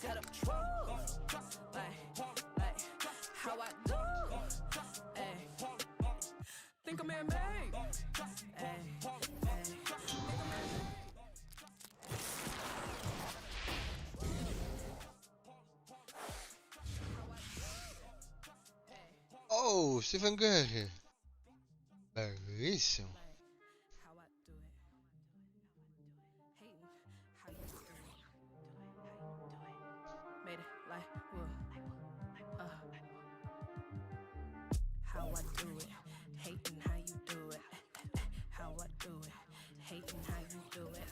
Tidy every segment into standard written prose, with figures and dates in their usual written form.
Tell them like how I do. Ay. Think I'm man made. Oh, Stephen Curry. Bellissimo. How I do it. Hating how you do it. Made it like how I do it. Hating how you do it. How I do it. Hating how you do it.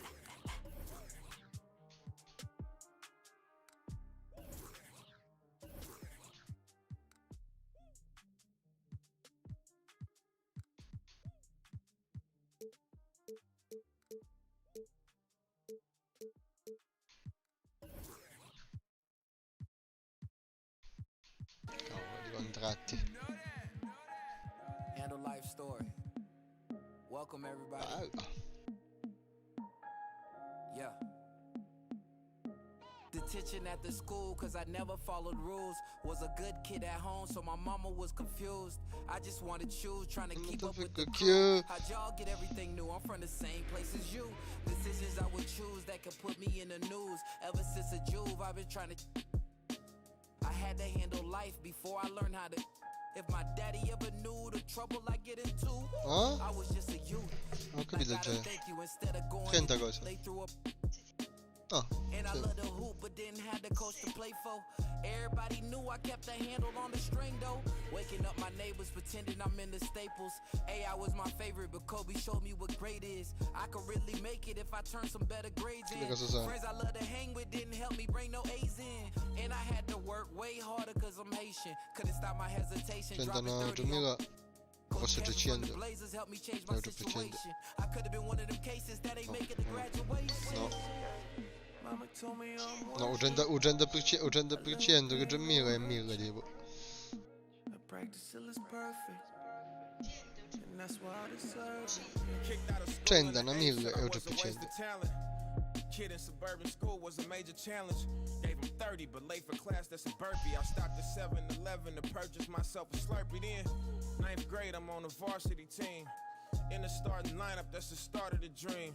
Cavolo di contratti. Handle life story. Welcome everybody. Bello. Yeah. Detention at the school cause I never followed rules. Was a good kid at home so my mama was confused. I just wanted to choose trying to keep up with the crew. How'd y'all get everything new? I'm from the same place as you. Decisions I would choose that could put me in the news. Ever since a juve I've been trying to I had to handle life before I learned how to. If my daddy ever knew the trouble I get into, I was just a youth. Ho capito già. Thank you instead of going 30 cose. they threw up. Oh, And I sì. love the hoop, but didn't have the coach to play for. Everybody knew I kept a handle on the string though. Waking up my neighbors, pretending I'm in the Staples. AI was my favorite, but Kobe showed me what great is. I could really make it if I turned some better grades in. Friends I love to hang with didn't help me bring no A's in. And I had to work way harder cause I'm Haitian. Couldn't stop my hesitation. Prendono 2000, forse 300. Blazers helped me change my situation. I could have been one of them cases that ain't making the graduation. No. No, 100% che già 1000 e 1000 tipo. Cenda, una 1000 e 8%. Kid in suburban school was a major challenge. Gave him 30, but late for class, that's a burpee. I stopped at 7-Eleven to purchase myself a Slurpee. Then, 9th grade, I'm on the varsity team. In the starting lineup, that's the start of the dream.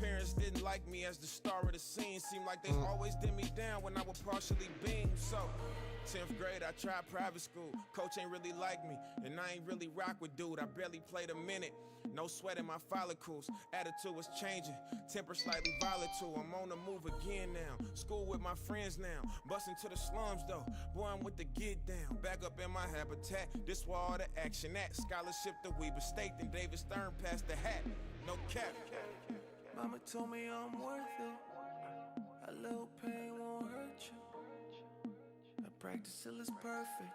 Parents didn't like me as the star of the scene. Seemed like they always did me down when I would partially beam. So, 10th grade, I tried private school. Coach ain't really like me, and I ain't really rock with dude. I barely played a minute. No sweat in my follicles. Attitude was changing. Temper slightly volatile. I'm on the move again now. School with my friends now. Busting to the slums though. Boy, I'm with the get down. Back up in my habitat. This where all the action at. Scholarship to Weber State. Then David Stern passed the hat. No cap. Mama told me I'm worth it. A little pain won't hurt you. I practice till it's perfect.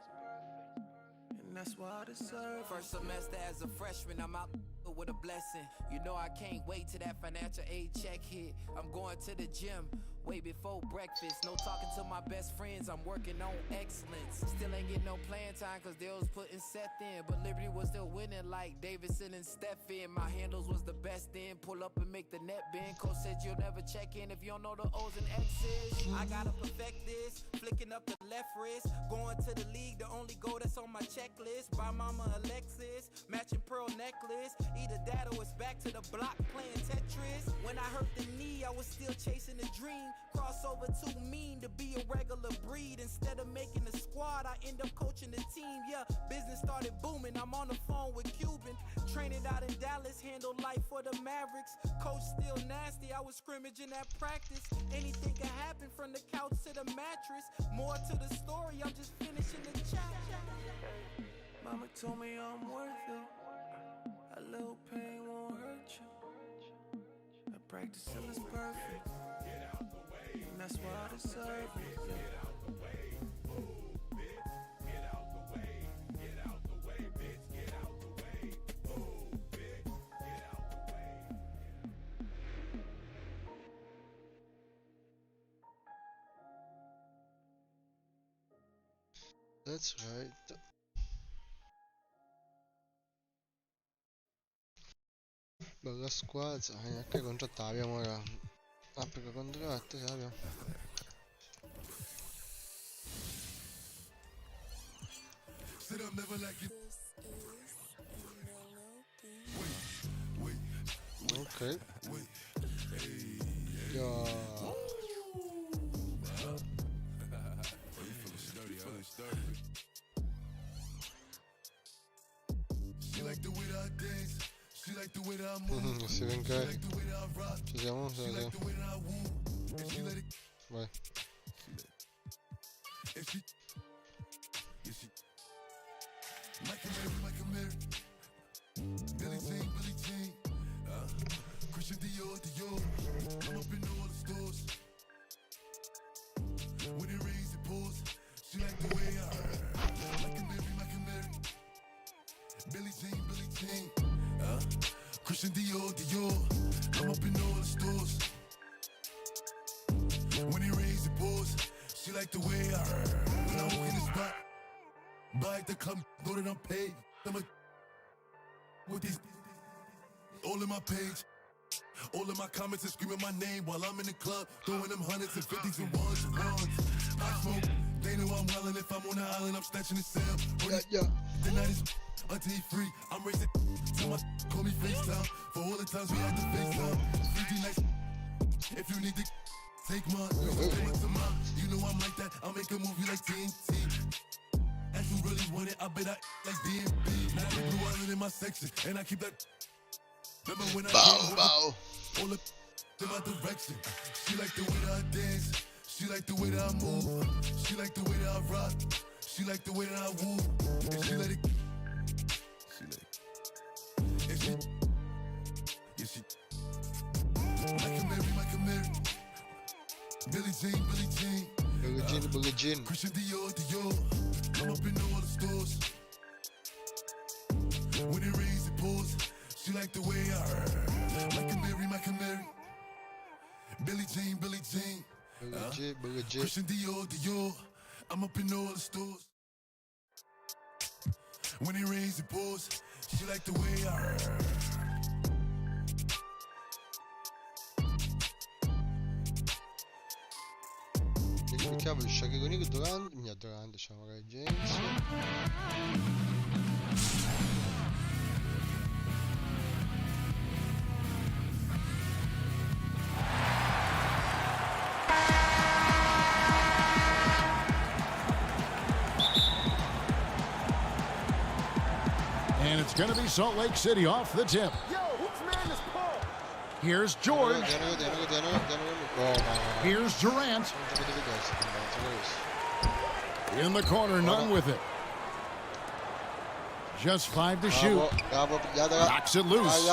And that's why I deserve it. First semester as a freshman, I'm out with a blessing. You know I can't wait till that financial aid check hit. I'm going to the gym way before breakfast. No talking to my best friends, I'm working on excellence. Still ain't getting no playing time cause they was putting Seth in. But Liberty was still winning like Davidson and Stephen. My handles was the best in. Pull up and make the net bend. Coach said you'll never check in if you don't know the O's and X's. I gotta perfect this. Flicking up the left wrist. Going to the league, the only goal that's on my checklist. Buy mama a Lexus. Matching pearl necklace. Either that or it's back to the block playing Tetris. When I hurt the knee, I was still chasing a dream. Crossover too mean to be a regular breed. Instead of making a squad, I end up coaching the team. Yeah, business started booming. I'm on the phone with Cuban. Training out in Dallas, handle life for the Mavericks. Coach still nasty, I was scrimmaging at practice. Anything can happen from the couch to the mattress. More to the story, I'm just finishing the chapter. Mama told me I'm worth it. A little pain won't hurt you. I practice till it's perfect. And that's why I deserve it. Get out the way, move it. Get out the way, get out the way, bitch. Get out the way, move it. Get out the way. That's right. Bella squadra, che contratto abbiamo ora? Ah, perché contratto ce l'abbiamo. Ok. Ya. Si ven caer. Ci siamo? Sì, sì. Vai. Christian Dior, Dior. I'm up in all the stores. When it rains, it pours. She like the way I like a Mary. Billie Jean. Christian Dior, Dior. I'm up in all the stores. When it rains, it pours. She like the way I when I walk in the spot. Buy at the club, know that I'm paid. I'm a with these all in my page. All of my comments are screaming my name while I'm in the club, throwing them hundreds and fifties and ones. I smoke, they know I'm wildin'. If I'm on the island, I'm snatching the cell. Yeah. The night is until he free. I'm racing till my call me FaceTime. For all the times we had to FaceTime. 50 nights. If you need to take mine, you know I'm like that. I'll make a movie like TNT. And you really want it, I bet I like DMB. Now the blue island in my section, and I keep that. Remember when I Bow. all up in my direction. She like the way that I dance. She like the way that I move. She like the way that I rock. She like the way that I woo. And she let it. She let it. And she. Yeah, she. Like a Mary. Billie Jean. Billie Jean. Christian Dior. I'm up in all the stores. When it rains, it pours. She like the way I like a Mary. Billie Jean. Billie Jean. Christian Dior. I'm up in all the stores. When it rains, it pours. She like the way I Che cavolo, Shaquille O'Neal Durant, diciamo che James. And it's going to be Salt Lake City off the tip. Yo, whose man is Paul? Here's George. Here's Durant. In the corner, none with it. Just 5 to shoot. Knocks it loose.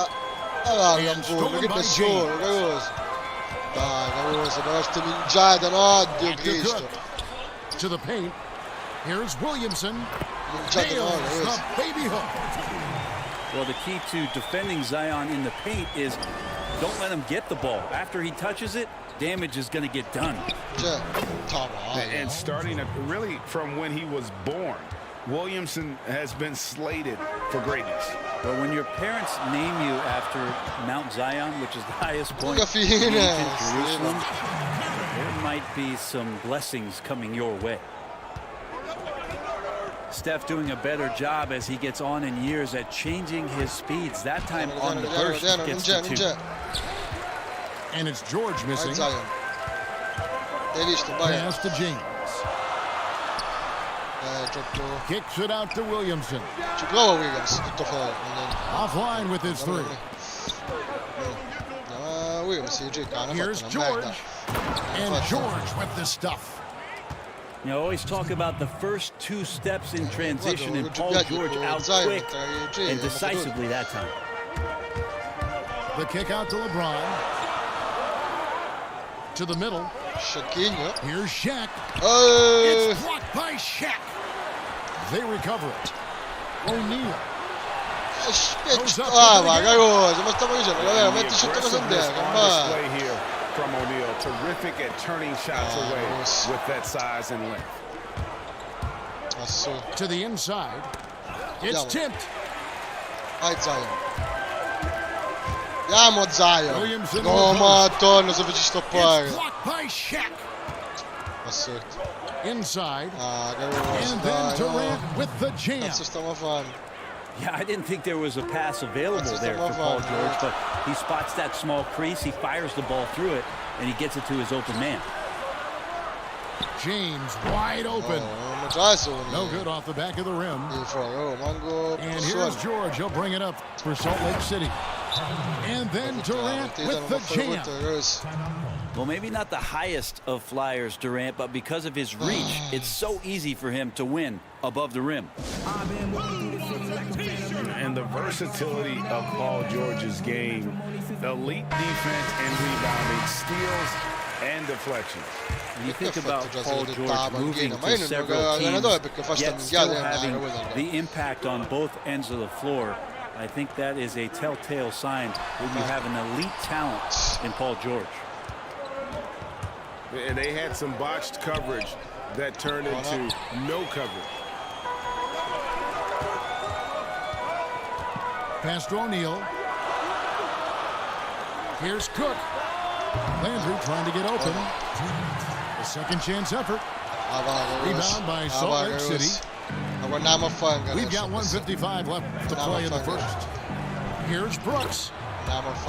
And stolen by James. Dai, Caruso, però ste mingiate, no, Dio Back to Cristo. Cook. To the paint. Here's Williamson. Mingiate no, Nails Caruso. the baby hook. Well, the key to defending Zion in the paint is don't let him get the ball. After he touches it, damage is going to get done. Cioè, And starting really from when he was born, Williamson has been slated for greatness. But when your parents name you after Mount Zion, which is the highest point Alla in fine, ancient sì, Jerusalem, there might be some blessings coming your way. Steph doing a better job as he gets on in years at changing his speeds. That time on the burst gets to 2. And it's George missing. Vai Zion. Hai visto? Vai. Pass to James. Troppo. Kicks it out to Williamson. Ci prova Williams, tutto fuori. Offline with his 3. No, Williams si gioca, hanno Here's fatto una George. merda. And George with the stuff. You know, always talk about the first 2 steps in transition, Guarda, and Paul George out Zion, quick Zion, and decisively that time. The kick out to LeBron. To the middle. Shaquinho. Here's Shaq. Oh! It's blocked by Shaq. They recover it. O'Neal. Ma Caruso, ma stavo dicendo, vabbè, metti sotto la sondiera, ma... Display here from O'Neal. Terrific at turning shots away with that size and length. Assurdo. To the inside. It's Andiamo. tipped. Vai Zion. Andiamo Zion. Williamson No, with ma attorno se ci stoppare. It's blocked by Shaq. Assurdo. Inside. Garoto, And then Durant with the jam. Cazzo stiamo fare? Yeah, I didn't think there was a pass available That's there just for a Paul move on. George, but he spots that small crease, he fires the ball through it, and he gets it to his open man. James wide open. No good off the back of the rim. And here's George. He'll bring it up for Salt Lake City. And then Durant with the jam. Well, maybe not the highest of flyers, Durant, but because of his reach, it's so easy for him to win above the rim. And the versatility of Paul George's game, elite defense and rebounding, steals and deflections. When you think about Paul George moving to several teams, yet still having the impact on both ends of the floor, I think that is a telltale sign that you have an elite talent in Paul George. And they had some botched coverage that turned into no coverage. Pass to O'Neal. Here's Cook. Landry trying to get open. A second chance effort. Rebound by Salt Lake City. We've got 1:55 left to play in the first. Here's Brooks.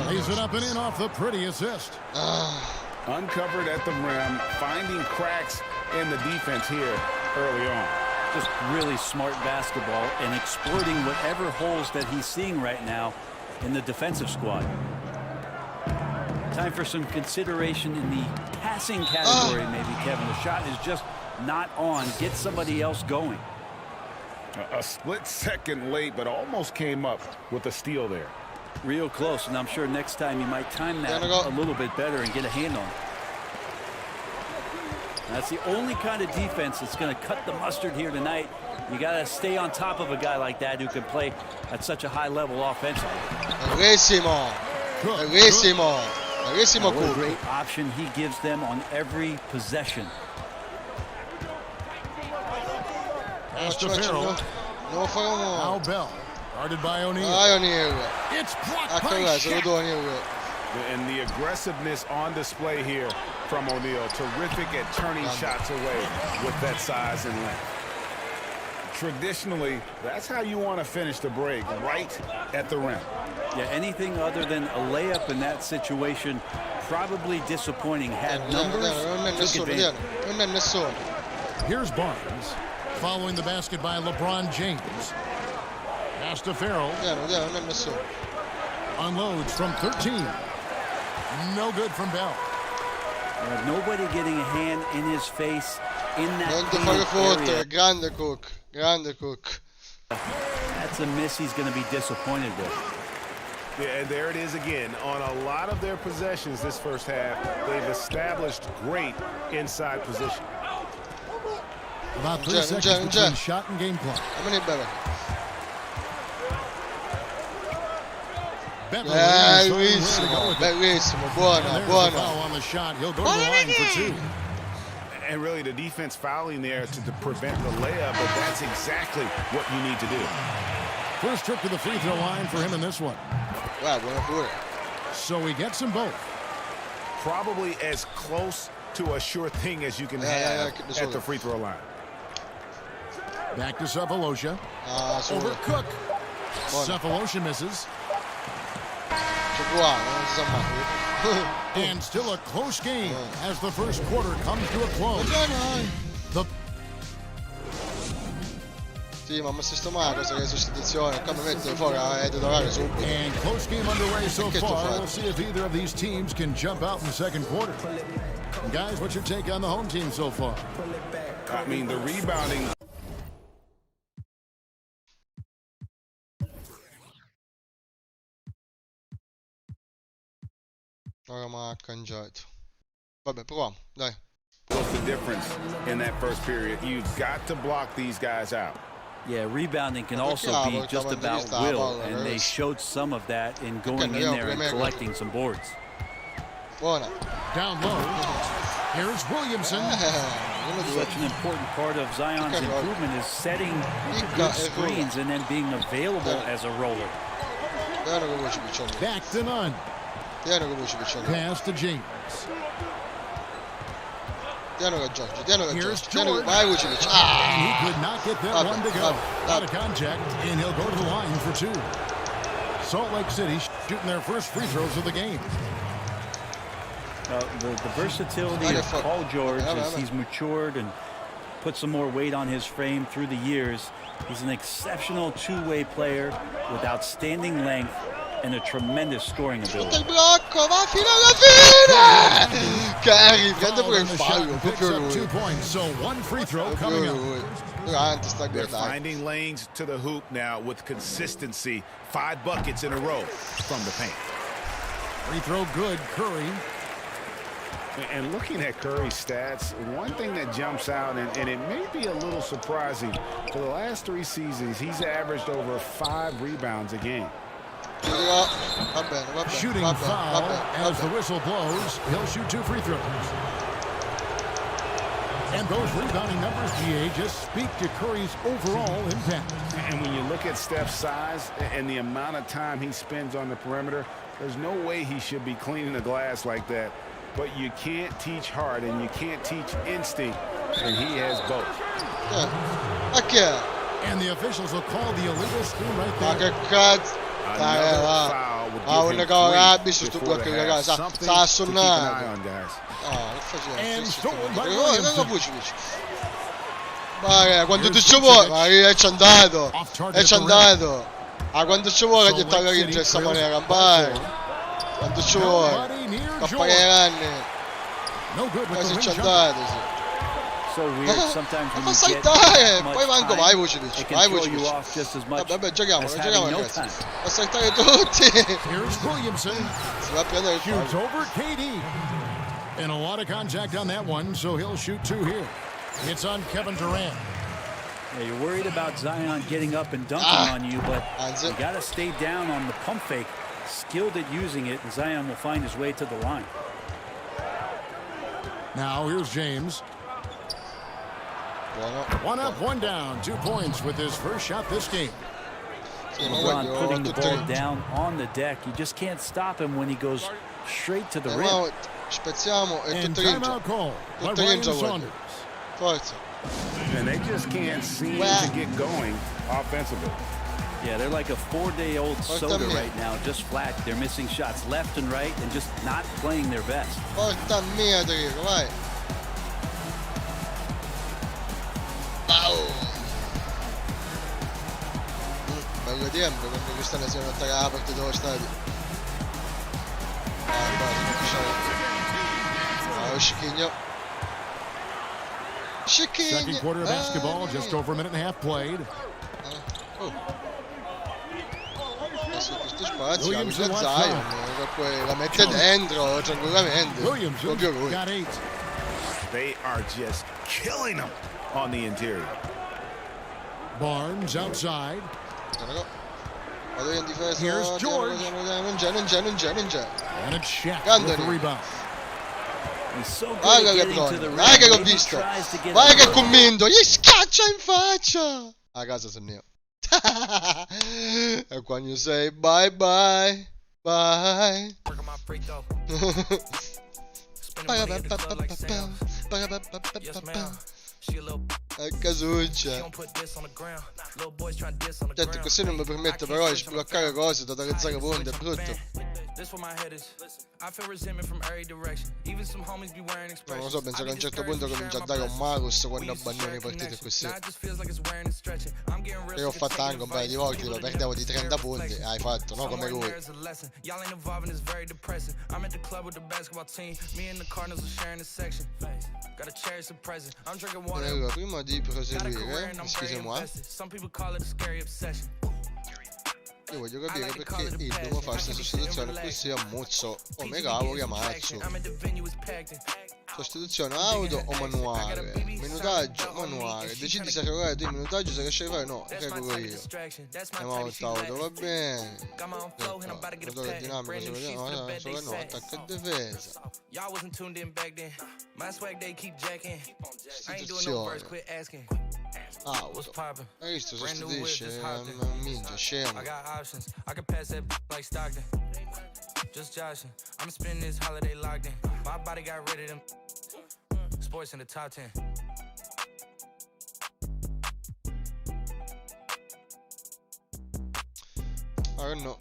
Lays it up and in off the pretty assist. Uncovered at the rim, finding cracks in the defense here early on. Just really smart basketball and exploiting whatever holes that he's seeing right now in the defensive squad. Time for some consideration in the passing category, maybe, Kevin. The shot is just not on. Get somebody else going. A split second late, but almost came up with a steal there. Real close, and I'm sure next time you might time that a little bit better and get a hand on it. That's the only kind of defense that's going to cut the mustard here tonight. You got to stay on top of a guy like that who can play at such a high level offensively. Bellissimo. What a great option he gives them on every possession. Pass to Farrell. Al Bell. Guarded by O'Neal. It's blocked by Shaq. And the aggressiveness on display here from O'Neal. Terrific at turning shots away with that size and length. Traditionally, that's how you want to finish the break, right at the rim. Yeah, anything other than a layup in that situation, probably disappointing. Had numbers, took advantage. Here's Barnes. Following the basket by LeBron James. Pass to Farrell. Unloads from 13. No good from Bell. Nobody getting a hand in his face in that area. Grande Cook. Grande Cook. That's a miss he's going to be disappointed with. Yeah, and there it is again. On a lot of their possessions this first half, they've established great inside position. About 3 seconds between shot and game clock. Bellissimo, buona. Foul on the shot. He'll go to the line for 2. And really the defense fouling there to prevent the layup, but that's exactly what you need to do. First trip to the free throw line for him in this one. So he gets them both. Probably as close to a sure thing as you can have at the free throw line. Back to Cephalosha. Over Cook. Cephalosha misses. And still a close game as the first quarter comes to a close. Sì, ma sistemare cosa che è sostituzione, come mettere fuori a titolare subito. And close game underway so far. We'll see if either of these teams can jump out in the second quarter. And guys, what's your take on the home team so far? I mean, the rebounding. Ora mi ha cangiato. Vabbè, proviamo, dai. What's the difference in that first period? You've got to block these guys out. Yeah, rebounding can also be just about will, and they showed some of that in going in there and collecting some boards. Down low. Here's Williamson. Such an important part of Zion's improvement is setting good screens and then being available as a roller. Back to none. Pass to James. Tienilo Giorgio, tienilo Here's Giorgio, tienilo, George. vai Vucevic. And he could not get that Vabbè, one to go. vabbè, Out of contact, and he'll go to the line for 2. Salt Lake City shooting their first free throws of the game. The versatility of Paul George as he's matured and put some more weight on his frame through the years. He's an exceptional two-way player with outstanding length and a tremendous scoring ability. Il blocco, va fino alla fine! Curry, prende pure il fallo, proprio lui. 2 points, so one free throw coming up. Durant sta They're guardando. finding lanes to the hoop now with consistency. 5 buckets in a row from the paint. Free throw good, Curry. And looking at Curry's stats, one thing that jumps out, and it may be a little surprising, for the last 3 seasons, he's averaged over 5 rebounds a game. Va bene, Shooting va foul bene. as the whistle blows. He'll shoot 2 free throws. And those rebounding numbers, GA, just speak to Curry's overall impact. And when you look at Steph's size and the amount of time he spends on the perimeter, there's no way he should be cleaning the glass like that. But you can't teach heart and you can't teach instinct, and he has both. Ma che è? And the officials will call the illegal screen right Ma there. che cazzo? Dai, Another va. foul would Ah, give un him cavolo, 3 su sto before blocco the di half. ragazzi, Something sta to assonnato. keep an eye on, guys. Che faceva? And stolen by Guarda Williamson. Vucevic. Ma quando tu ci vuoi, ma ci è andato. E ci è andato. Ah, quando ci vuoi che ti togli in questa maniera, vai. Quando ci vuoi. Nobody near Cappare George. anni. No good with Quasi the ci è ring shot. andato, sì. So weird sometimes when Ma you sai get dai, much poi manco time, vai Vucevic, it vai can throw you Vucevic. off just as much Vabbè, giochiamo as having no ragazzi. time. A saltare tutti. Here's Williamson. Si va a prendere il Shoots fallo. over KD. And a lot of contact on that one, so he'll shoot 2 here. It's on Kevin Durant. Yeah, you're worried about Zion getting up and dunking on you, but you got to stay down on the pump fake, skilled at using it, and Zion will find his way to the line. Now here's James. One up, one down. 2 points with his first shot this game. LeBron putting the ball down on the deck. You just can't stop him when he goes straight to the rim. Spezziamo e And tutto rientra. timeout call by Tutto Ryan rientra voglio. Saunders. Forza. And they just can't seem to get going offensively. Yeah, they're like a 4-day-old soda right now, just flat. They're missing shots left and right and just not playing their best. Porta mia, Enrico, vai. Bello tempo quando quest'anno siamo attaccati la partita dello stadio. Chiquinho. Second quarter of basketball, just over a minute and a half played. Adesso questo spazio, apre Zion, poi la mette dentro tranquillamente. Williamson Proprio lui. got 8. They are just killing them on the interior. Barnes outside. Vado in difesa. Here's George. Non c'è. And it's Shaq Grande with the lì. rebound. He's so good Vai at che getting to the Lebron, rim. vai che l'ho When he visto. tries to get Vai up che there. convinto, gli scaccia in faccia. A casa sono io. And when you say bye bye, bye. Casuccia. Certo, così non mi permette però di sbloccare cose, totalizzare punti, è brutto. Non lo so, penso che a un certo punto comincia a dare un malus quando abbandono i partite così. Io ho fatto anche un paio di volte, lo perdevo di 30 punti e hai fatto, no come lui. Allora, prima di proseguire, excusez-moi, io voglio capire perché il devo fare questa sostituzione così a muzzo. Oh, me cavolo, chiamazzo. Sostituzione auto o manuale? Minutaggio manuale. Decidi se regolare tu il minutaggio, se riesci a fare no, regolo io. Andiamo auto, va bene. Motore dinamico, solo no, attacco e difesa. Sostituzione. Auto. Hai visto, sostituisce, minchia, scemo. sports in the top 10. Ah, no.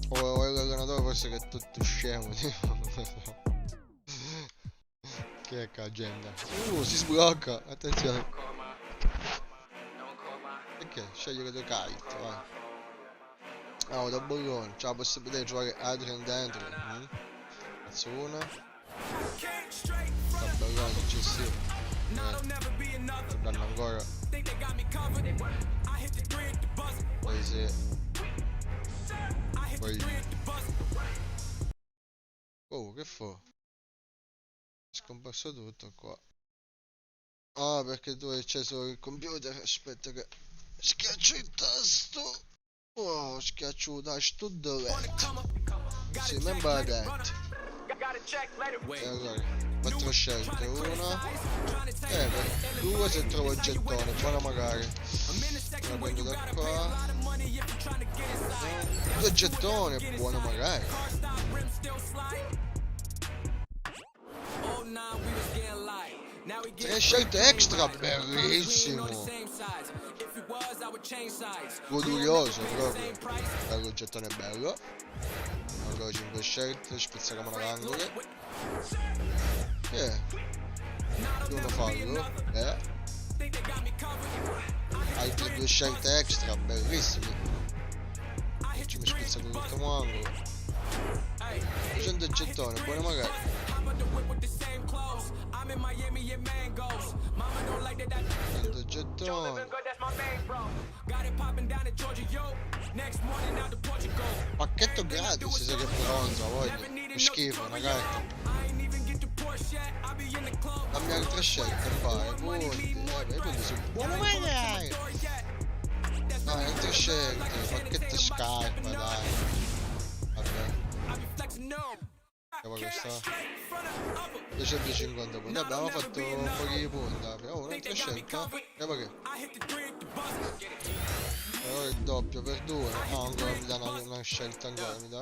O l'allenatore forse che è tutto scemo, tipo. Che agenda. Si sblocca, attenzione. Perché? Scegli le tue kite, vai. Ah, da bollone, c'è la possibilità di giocare Adrian dentro. Cazzo una. Da bollone eccessivo. Danno ancora. Poi sì. Poi. Oh, che fa? È scomparso tutto qua. Ah, perché tu hai acceso il computer. Aspetta che schiaccio il tasto. Oh, schiaccio il tasto delete. Sì, membra dentro. E allora, 4 scelte, una. Per 2 se trovo il gettone, buona magari. La prendo da qua. 2 gettoni, buono magari. Tre scelte extra, bellissimo. Godurioso proprio. Bello, il gettone è bello. Allora 5 scelte, spezziamo una angole. Uno fallo. Altre 2 scelte extra, bellissime. Ci mi spezza con l'ultimo angolo. 100 gettone, buono magari. 100 gettoni. Pacchetto gratis, se che pronto, voglio. Che schifo, ragazzi. Dammi altre scelte, fare. Punti. Punti su. Buono magari. Dai, altre scelte. Pacchetto scarpa, dai. Vabbè. Questa 250 punti. Abbiamo fatto un po' di punti. Oh, un'altra scelta. Perché? Allora il doppio per 2. Ah, ancora mi dà una scelta, ancora mi dà.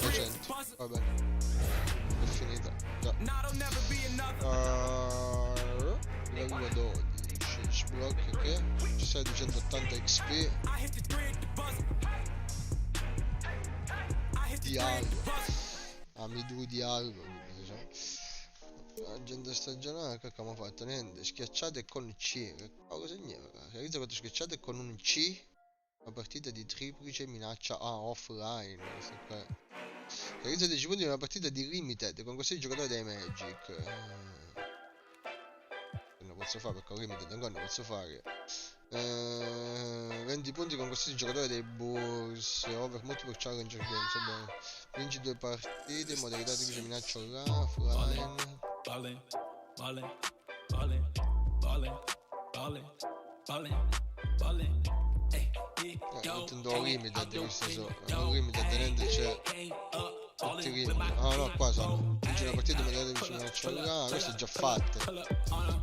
200. Va bene. È finita. Già. Livello 12. Sblocchi che? Ci sei 280 XP. Dialogo. Amidu dialogo. Agenda stagionale, che abbiamo fatto? Niente. Schiacciate con C. Che cosa significa? Realizza 4 schiacciate con un C. Una partita di triplice minaccia offline. Realizza 10 punti in una partita di limited con questi giocatori dei Magic. Non posso fare perché ho limited, ancora non posso fare. 20 punti con questi giocatori dei Bulls. Over multiple challenge games. Vinci 2 partite in modalità triplice minaccia offline. Intendo limited, questi sono limited, niente c'è tutti limiti. Ah no, qua sono vinci una partita in modalità triplice minaccia online. Questo è già fatto.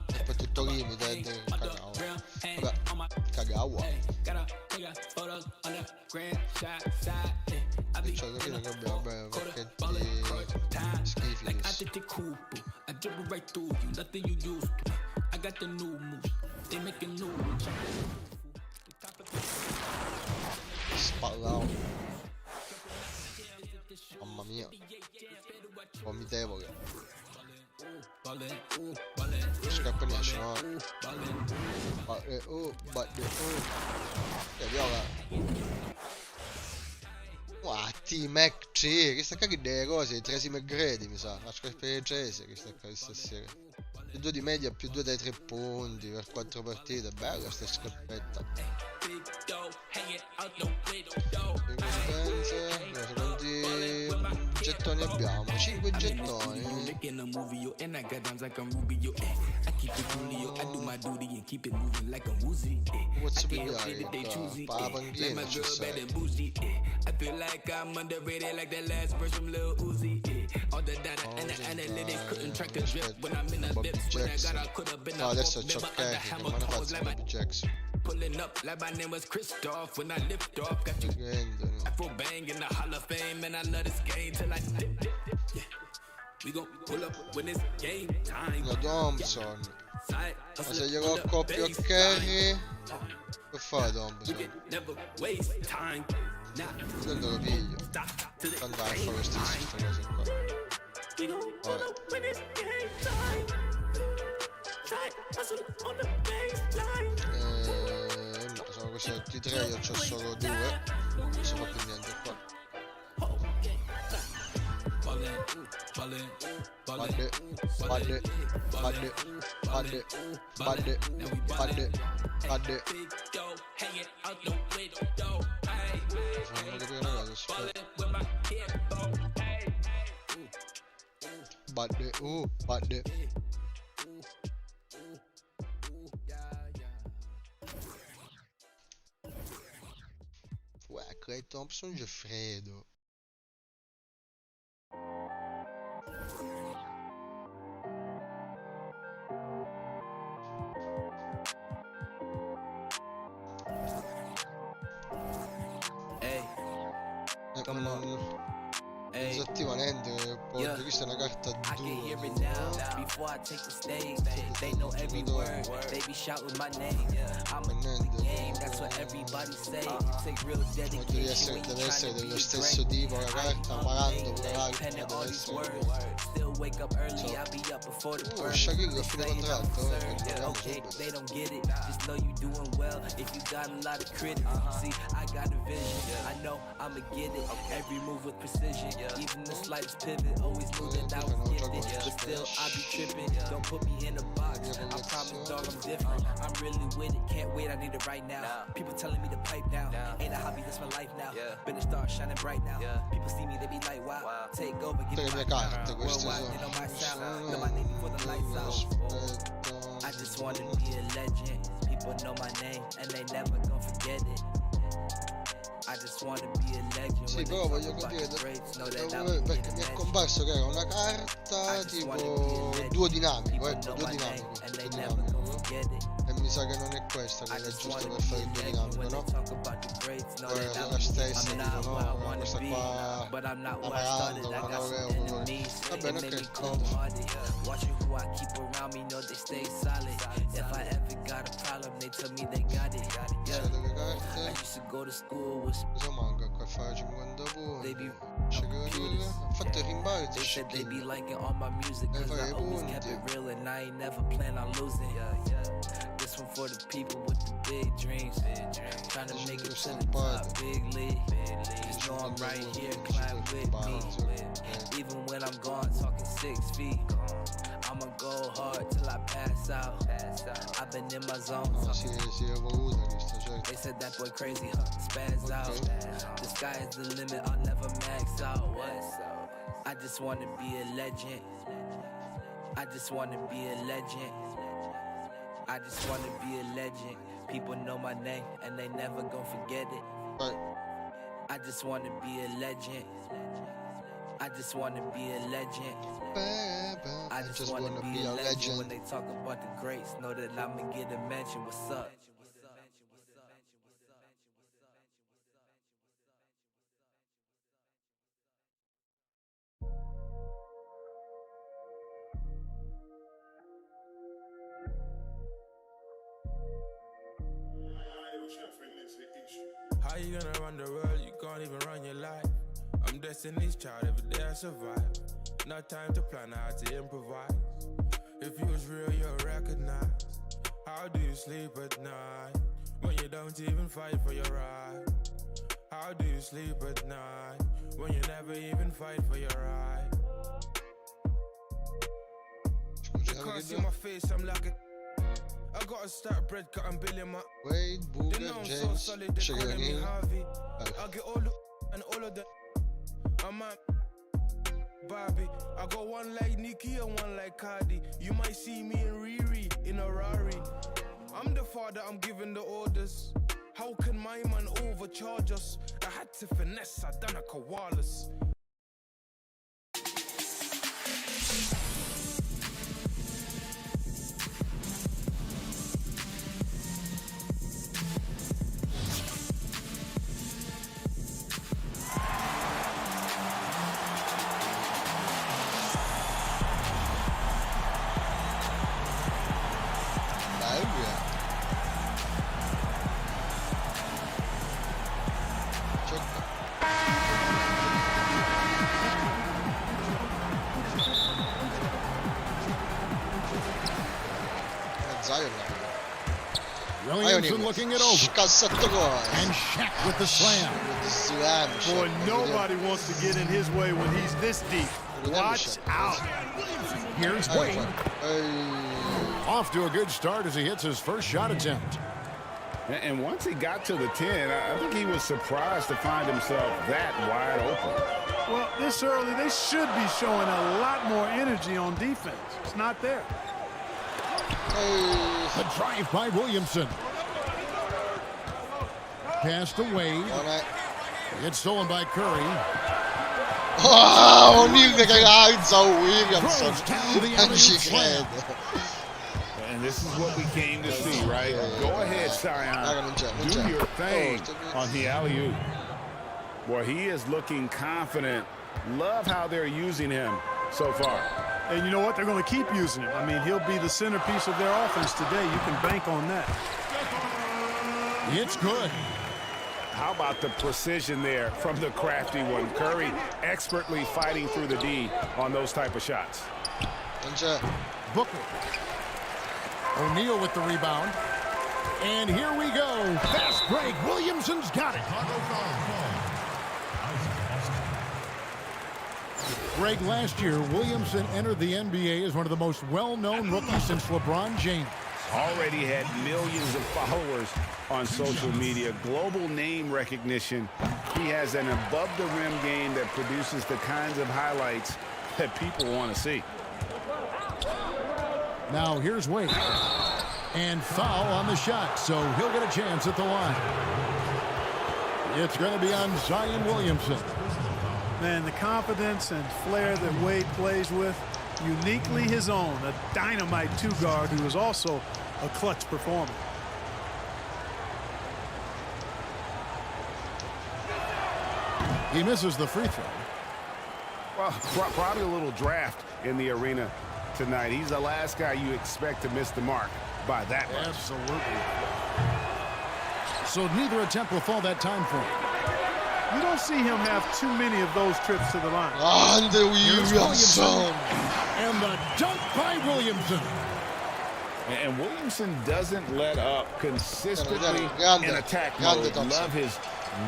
E poi tutto limited, cagao. Vabbè, cagao. E cioè alla fine che abbiamo pacchetti schifi. Spallao. Mamma mia. Vomitevole. Scarpa ne esce, no? Viola. T-Mac C, che sta cagando delle cose, Tracy McGrady mi sa, la scarpa di Tracy che sta cagando stasera. Più 2 di media, più 2 dai 3 punti per 4 partite, bella sta scarpetta. Ricompense, quanti gettoni abbiamo? 5 gettoni. Posso pigliare la panchina, ci sei. Bobby Jackson. No, adesso c'ho Kerry, che mi hanno fatto Bobby Jackson. Pulling up like my name was Christoph when I lift off. Got you Afro bang in the Hall of Fame, and I love this game till I dip. Yeah. La Thompson. Ma se glielo accoppio a Curry, che fa Thompson? Tanto lo piglio. Tanto a fare lo stesso questa cosa qua. No, sono questi tutti 3, io c'ho solo 2. Non si fa più niente qua. Badde. Fammi capire una cosa, aspetta. Badde. Uè, Klay Thompson Geffredo. Disattiva niente, poi questa è una carta dura. Deve essere dello stesso tipo la carta, pagando per la carta, deve essere. Oh, Shaquille a fine contratto, Even the slightest pivot, always knew that I was gifted. But still, I be tripping. Don't put me in a box. I promise, dog, I'm different. I'm really with it. Can't wait, I need it right now. People telling me to pipe down. Ain't a hobby, that's my life now. Been a star, shining bright now. People see me, they be like, wow. Take over, give me my carte. Worldwide, they know my sound. Know my name before the lights out. I just wanna be a legend. People know my name, and they never gon' forget it. I just wanna be a legend. Sì, però voglio capire perché mi è comparso che era una carta tipo duodinamico, ecco, duodinamico. E mi sa che non è questa quella giusta per fare il duodinamico, no? Quella la stessa, tipo, no? Questa qua a 40, 49 euro. Va bene, ok. Cosa manca qua a fare 50 punti? Ho fatto il rimbalzo, they be liking all my music cause I always kept it real and I ain't never plan on losing. This one for the people with the big dreams, trying to make it to the top, big league. Just know I'm right here, climb with me. Even when I'm gone, talking 6 feet. I'ma go hard till I pass out. I've been in my zone. They said that boy crazy, spaz out. The sky is the limit, I'll never max out. What? I just wanna be a legend. I just wanna be a legend. I just wanna be a legend. People know my name and they never gon' forget it. I just wanna be a legend. I just wanna be a legend. I just wanna be a legend. When they talk about the greats, know that I'ma get a mention. What's up? How you gonna run the world? You can't even run your life. I'm Destiny's child, every day I survive. No time to plan how to improvise. If you was real, you'll recognize. How do you sleep at night when you don't even fight for your right? How do you sleep at night when you never even fight for your right? You can't see my face, I'm like a... I gotta start bread cutting Billy my Wade, Booger, James, Shaquille I get all the and all of the I'm at Barbie. I got one like Nicki and one like Cardi. You might see me and Riri in a Rari. I'm the father, I'm giving the orders. How can my man overcharge us? I had to finesse, I done a koalas. Zion. Williamson looking it over. Cassetto gol. And Shaq with the slam. Slam. Boy, nobody wants to get in his way when he's this deep. Watch out. Here's Wade. Off to a good start as he hits his first shot attempt. And once he got to the 10, I think he was surprised to find himself that wide open. Well, this early, they should be showing a lot more energy on defense. It's not there. A drive by Williamson. Pass to Wade. It's stolen by Curry. Oh, O'Neal che cagazza, Williamson. Non ci credo. And this is what we came to see, right? Go ahead, Zion. Do your thing on the alley-oop. Boy, he is looking confident. Love how they're using him so far. And you know what? They're going to keep using him. I mean, he'll be the centerpiece of their offense today. You can bank on that. It's good. How about the precision there from the crafty one? Curry expertly fighting through the D on those type of shots. Booker. O'Neal with the rebound. And here we go. Fast break. Williamson's got it. Greg, last year, Williamson entered the NBA as one of the most well-known rookies since LeBron James. Already had millions of followers on social media, global name recognition. He has an above-the-rim game that produces the kinds of highlights that people want to see. Now here's Wade. And foul on the shot, so he'll get a chance at the line. It's going to be on Zion Williamson. Man, the confidence and flair that Wade plays with, uniquely his own, a dynamite two-guard who is also a clutch performer. He misses the free throw. Well, probably a little draft in the arena tonight. He's the last guy you expect to miss the mark by that much. Absolutely. So neither attempt will fall that time for him. You don't see him have too many of those trips to the line. And Williamson. And the dunk by Williamson. And Williamson doesn't let up consistently in attack mode. Love his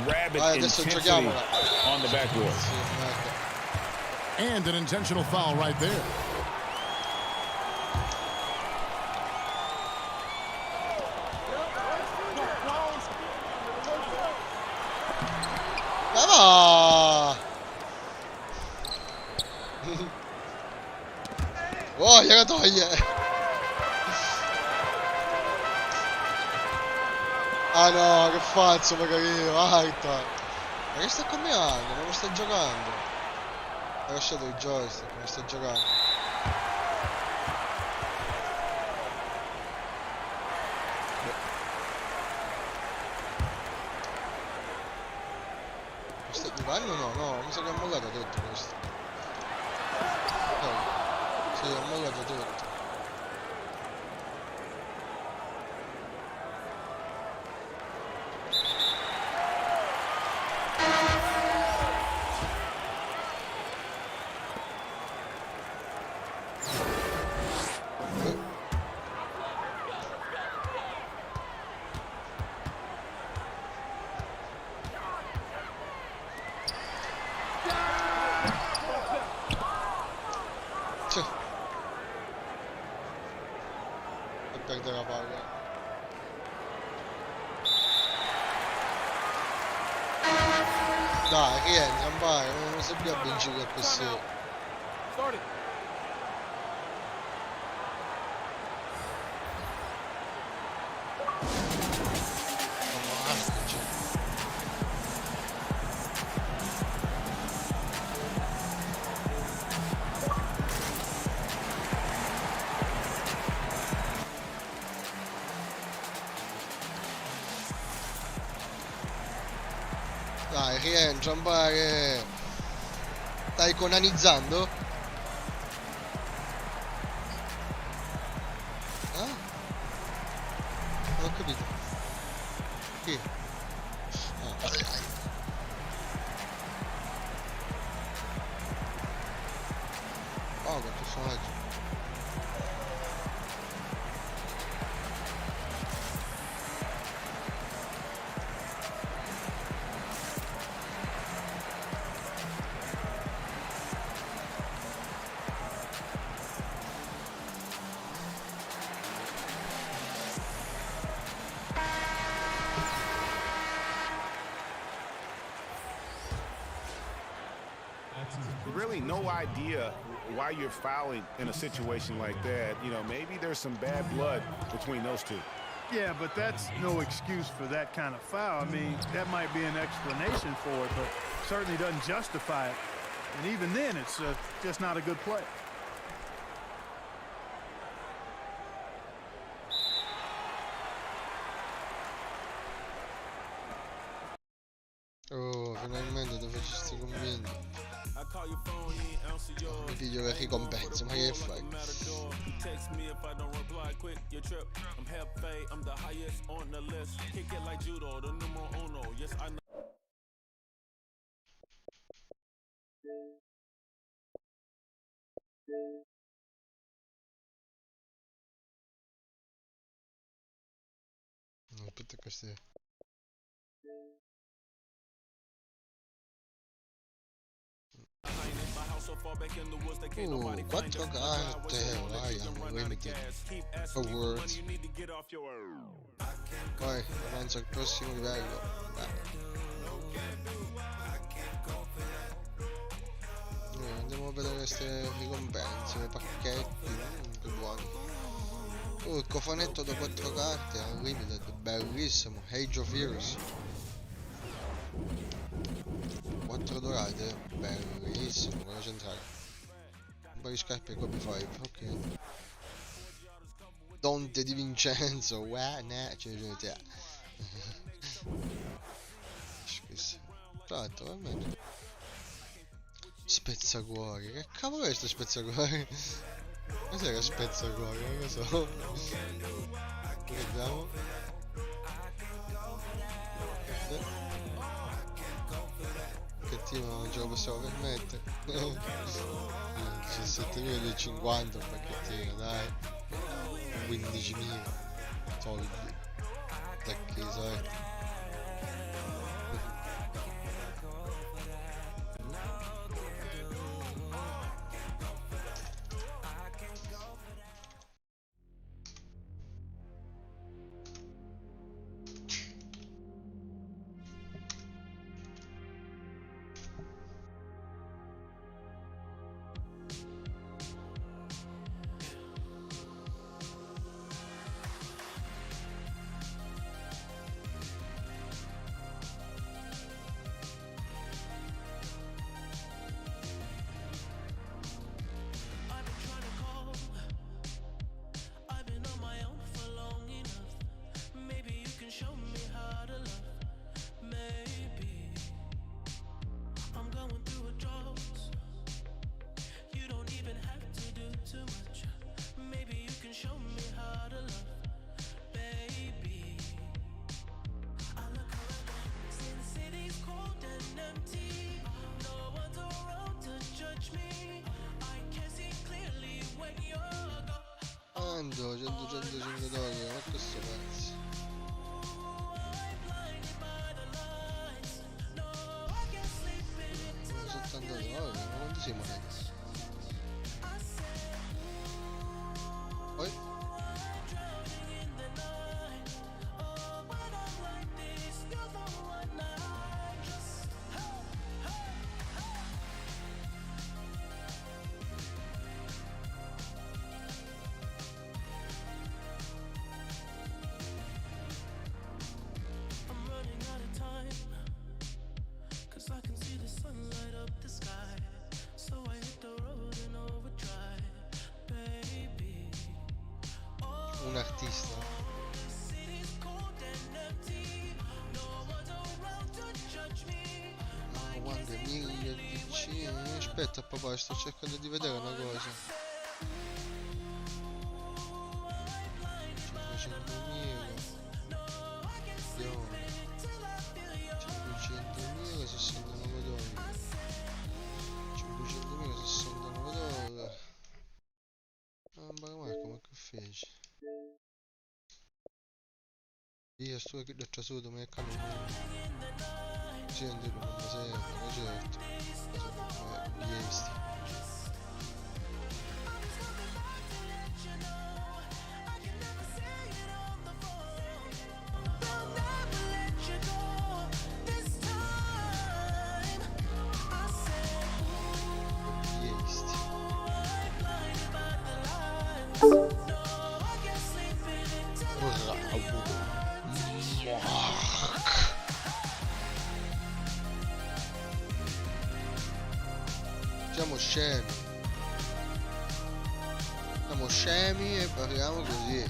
rabid intensity on the backboard. And an intentional foul right there. Oh, gliela toglie. Ah no, che falso, magari. Ma che sta combinando? Non lo sta giocando. Ha lasciato il joystick, non sta giocando. Mi fanno? No, mi sa che ha mollato tutto questo. Sì, ha mollato tutto. Perde la palla. Dai, rientra, vai, non si più a vincere così. Dai, rientra, pare. Stai conanizzando? Ah? Non ho capito. Chi? Ah. Oh, che personaggio. really no idea why you're fouling in a situation like that. You know, maybe there's some bad blood between those two. Yeah, but that's no excuse for that kind of foul. I mean, that might be an explanation for it, but certainly doesn't justify it. And even then, it's just not a good play. Oh, finalmente dove ci sto convinto. Mi piglio le ricompense, ma che fai? Aspetta queste. 4 carte, vai, unlimited awards. Poi avanza al prossimo livello. Andiamo a vedere queste ricompense, pacchetti, che buoni. Il cofanetto da 4 carte, unlimited, bellissimo, Age of Heroes. 4 dorate, bellissimo, quella centrale. Un paio di scarpe Kobe 5, ok. Dante di Vincenzo, c'è. Tra l'altro, veramente. Spezzacuore, che cavolo è sto spezzacuore? Cos'era spezzacuore? Non lo so. Vediamo. Che team non ce lo possiamo permettere. 17.050 un pacchettino, dai. 15.000 soldi. Tacchi, sai. $100, $105, ma questo pezzo. $70, ma quanto siamo adesso? Poi un artista. No, quando è 1000 DC. Aspetta papà, sto cercando di vedere una cosa. 500.000 milioni, 500.000, $69, 500.000, $69. Ma come che fece? Io sto qui da trasuto, ma è canone. Senti come serve, certo. Viesti. scemi. Siamo scemi e parliamo così.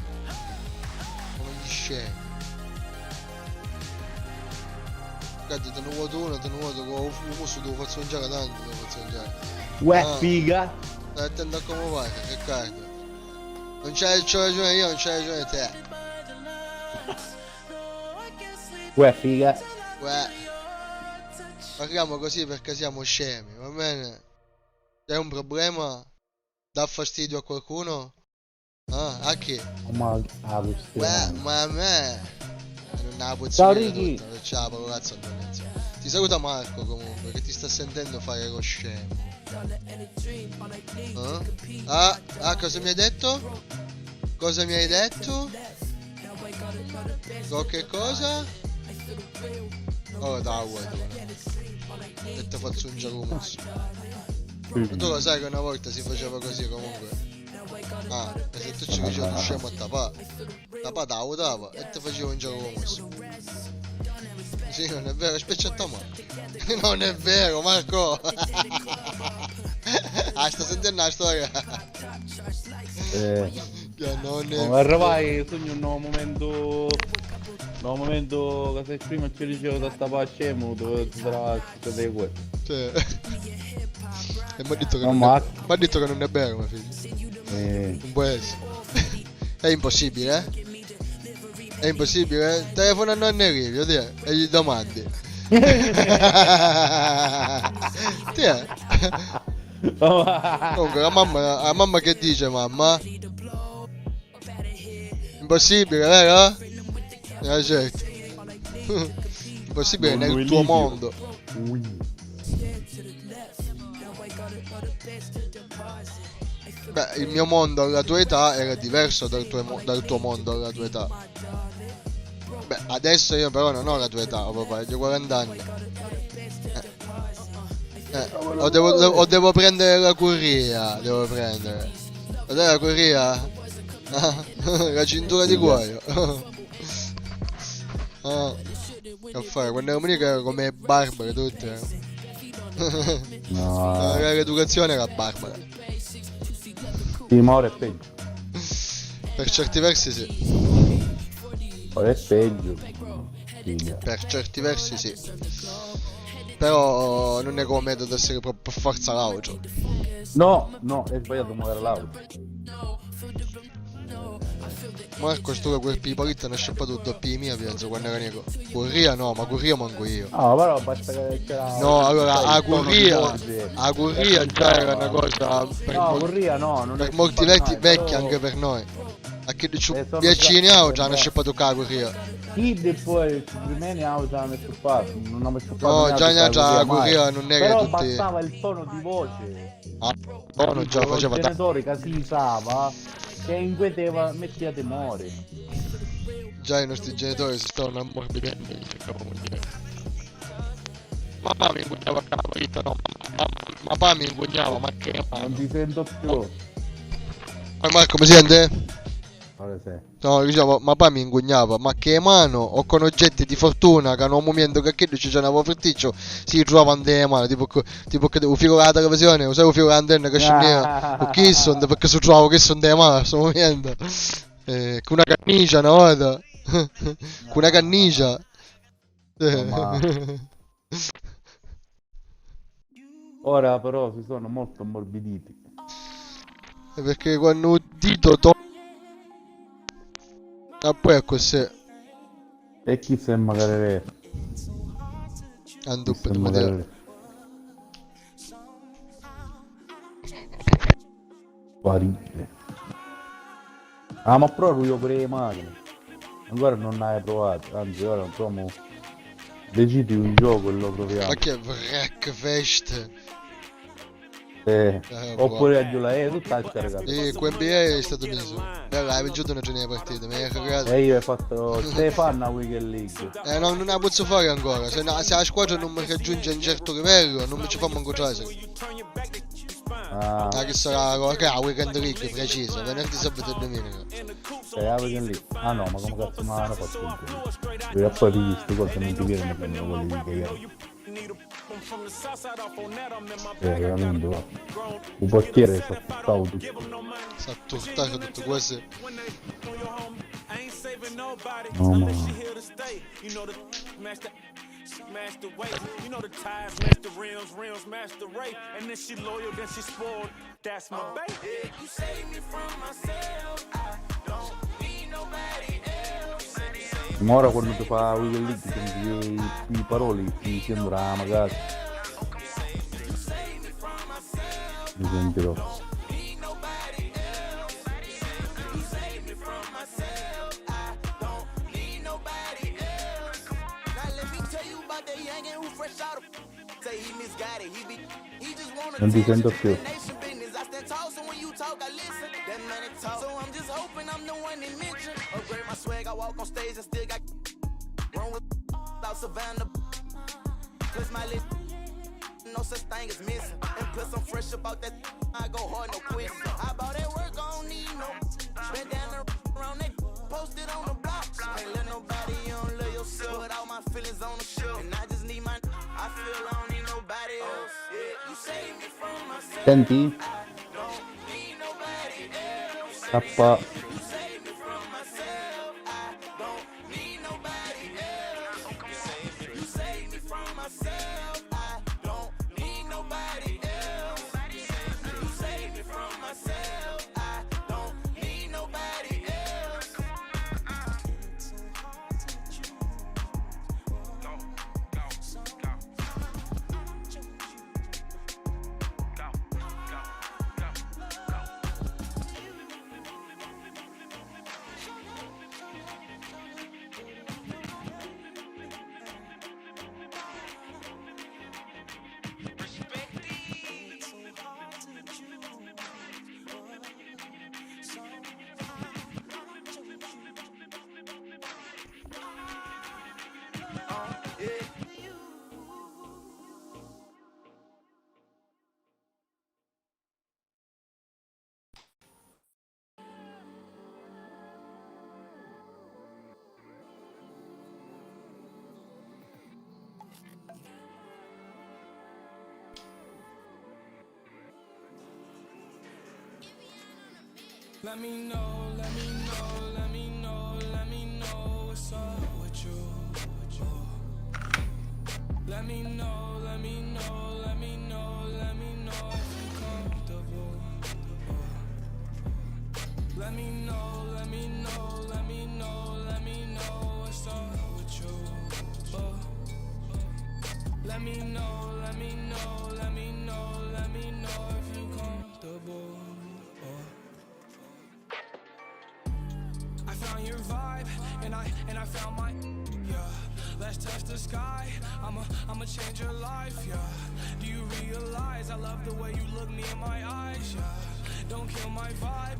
Come gli scemi. Cazzo, te ne vuoto uno, te ne vuoto con un muso, devo far mangiare tanto, devo far mangiare. Uè, figa. Stai attento a come vai, Riccardo. Non c'hai ragione io, non c'hai ragione te. Uè, figa. Uè. Parliamo così perché siamo scemi, va bene? C'è un problema? Dà fastidio a qualcuno? Ah, a chi? Ma Uè, ma a me. Non ha la ciao Ricky. Ciao, cazzo, ti saluta Marco comunque, che ti sta sentendo fare lo scemo. Cosa mi hai detto? Cosa mi hai detto? Che cosa? Oh, dai, e te faccio un giacumus. Tu lo sai che una volta si faceva così comunque. E se tu ci dicevi uno scemo a tapà da votava e te facevo un giacumus. Sì, non è vero, aspetta Marco. Non è vero, Marco. Sta sentendo la storia. Non è arrivai, sogno un nuovo momento che se prima ci dicevo da sta scemo dove sarà succedere questo. Cioè. E mi ha detto che non è vero, mio figlio. Non può essere. È impossibile, eh? È impossibile? Telefona a nonno Enrico, e gli domandi. Comunque la mamma che dice, mamma? Impossibile, vero? Certo. Impossibile nel tuo mondo. Beh, il mio mondo alla tua età era diverso dal tuo mondo alla tua età. Beh, adesso io però non ho la tua età, papà, ho 40 anni. O devo prendere la curria, devo prendere. Guardate la curria? La cintura di cuoio. Che fare? Quando ero mica ero come Barbara tutte. No. L'educazione era Barbara. Sì, ma ora è peggio. Per certi versi sì. Ora è peggio. Per certi versi sì. Però non è come metodo essere proprio per forza l'auto. No, è sbagliato muovere l'auto. Marco sto quel pipolito ne scappa tutto doppia mia penso quando era nego. Curria no, ma curria manco io. No, però basta che c'era. No, allora a curria già era una cosa per curria no, non per molti vecchi anche per noi. A chi vicini già hanno scappato la curria. Kid e poi rimane già messo qua, non ho messo qua. No, già la curria non è che però tutti. bastava il tono di voce. No, non già faceva il genitore che si usava che inquieteva metteva timore. Già i nostri genitori si stavano ammorbidendo. Mamma mi ingugnava la vita, no, ma papà mi ingugnava, ma che non ti sento più. Marco mi sente? Sì. No, diciamo, ma poi mi ingugnava, ma che mano o con oggetti di fortuna che hanno un momento che c'è un nuovo fritticcio si trovano in mano, tipo che un figo della televisione, sai un figo dell'antenna che scendeva, o chi sono, perché si trovavo che sono in mano a questo momento, con una cannicia una volta, con una cannicia. Ora però si sono molto ammorbiditi. Perché quando un dito poi è così. E chi se magari vero? Ando per vedere. Guarire. Ma proprio io pure le macchine. Ancora non l'hai provato, anzi ora proviamo. Decidi un gioco e lo proviamo. Ma che Wreckfest? Oppure a Giula, tutta la caricata. QNBA è stato messo. Hai vincito una giornata di partita, mi hai cagato. E io ho fatto Stefano Weekend League. No, non la posso fare ancora. Se la squadra non mi raggiunge un certo livello, non mi ci fanno incontrare. Che sarà che ha Weekend League preciso, venerdì, sabato e domenica. La Weekend League? Ah no, ma come cazzo me la faccio? Perché poi di queste cose non ti vedono quelli di che Veramente va. Un portiere si è buttato tutto. Si è turtato tutto questo. No, ma... Smash the waist, you know the tires, smash the rims smash the rate, and then she loyal, then she spoiled. That's my baby. You save me from myself. I don't need nobody else. Ma ora quando ti fa Weekend League senti i parole ti sembra magari. Mi sentirò. Non ti sento più. No such thing as missing. And plus I'm fresh about that. I go hard, no quit. I bought that work, I don't need no. Been down around that. Posted on the block. Ain't let nobody, you don't love yourself. Put all my feelings on the shelf. And I just need my. I feel I don't need nobody else. You save me from myself. Senti? Tappa. Let me know, let me know, let me know, let me know what's up with you. Let me know, let me know, let me know, let me know if you're comfortable. Let me know, let me know, let me know, let me know what's up with you. Let me know, let me know, let me know, let me know if you're comfortable. I found your vibe, and I found my, yeah. Let's touch the sky, I'ma change your life, yeah. Do you realize I love the way you look me in my eyes, yeah. Don't kill my vibe,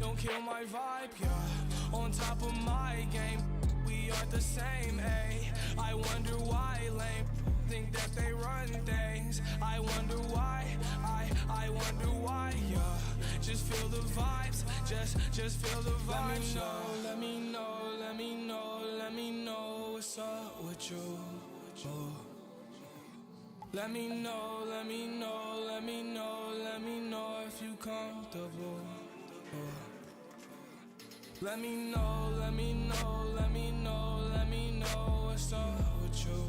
don't kill my vibe, yeah. On top of my game, we are the same, ayy. I wonder why lame think that they run things. I wonder why, I wonder why, yeah. Just feel the vibes, just feel the vibes. Let me know, let me know, let me know what's up with you. Let me know, let me know, let me know, let me know if you comfortable. Let me know, let me know, let me know, let me know what's up with you.